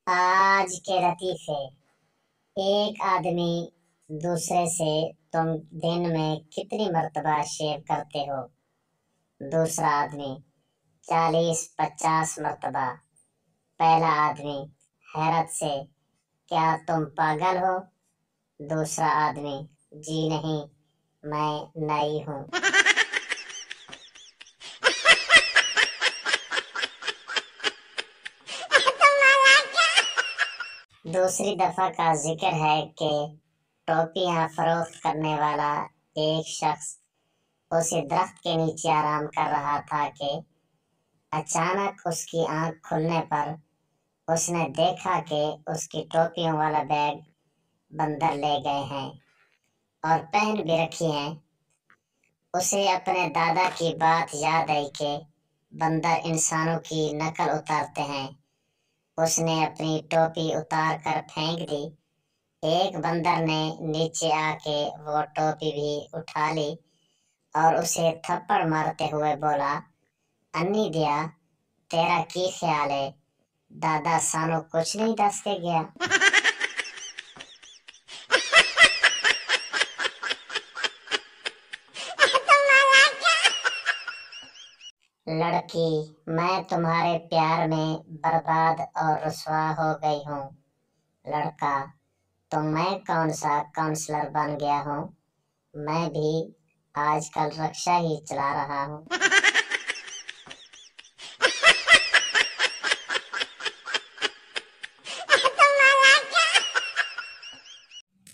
आज के लतीफ़े। एक आदमी दूसरे से तुम दिन में कितनी मर्तबा शेव करते हो? दूसरा आदमी 40-50 मर्तबा। पहला आदमी हैरत से, क्या तुम पागल हो? दूसरा आदमी, जी नहीं, मैं नई हूँ। दूसरी दफा का जिक्र है कि टोपियां फरोख्त करने वाला एक शख्स उसी दरख्त के नीचे आराम कर रहा था कि अचानक उसकी आंख खुलने पर उसने देखा कि उसकी टोपियों वाला बैग बंदर ले गए हैं और पहन भी रखी हैं। उसे अपने दादा की बात याद आई कि बंदर इंसानों की नकल उतारते हैं। उसने अपनी टोपी उतार कर फेंक दी। एक बंदर ने नीचे आके वो टोपी भी उठा ली और उसे थप्पड़ मारते हुए बोला, अन्नी दिया, तेरा की ख्याल है? दादा सानू कुछ नहीं दस के गया। लड़की, मैं तुम्हारे प्यार में बर्बाद और रुसवा हो गई हूँ। लड़का, तो मैं कौन सा काउंसलर बन गया हूँ? मैं भी आजकल रिक्शा ही चला रहा हूँ।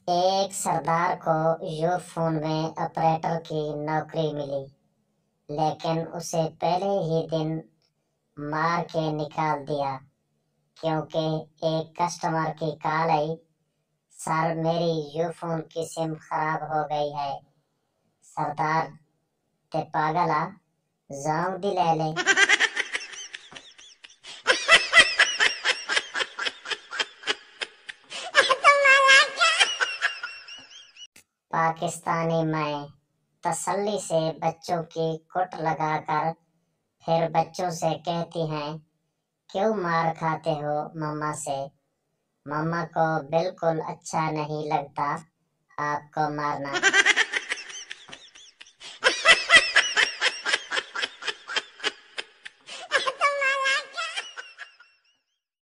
एक सरदार को यूफोन में ऑपरेटर की नौकरी मिली, लेकिन उसे पहले ही दिन मार के निकाल दिया क्योंकि एक कस्टमर की कॉल आई, सर मेरी यूफोन की सिम खराब हो गई है। सरदार, ते पागला, जाऊं दी ले ले। पाकिस्तानी माएँ तसल्ली से बच्चों की कुट लगाकर फिर बच्चों से कहती हैं, क्यों मार खाते हो मम्मा से? मम्मा को बिल्कुल अच्छा नहीं लगता आपको मारना।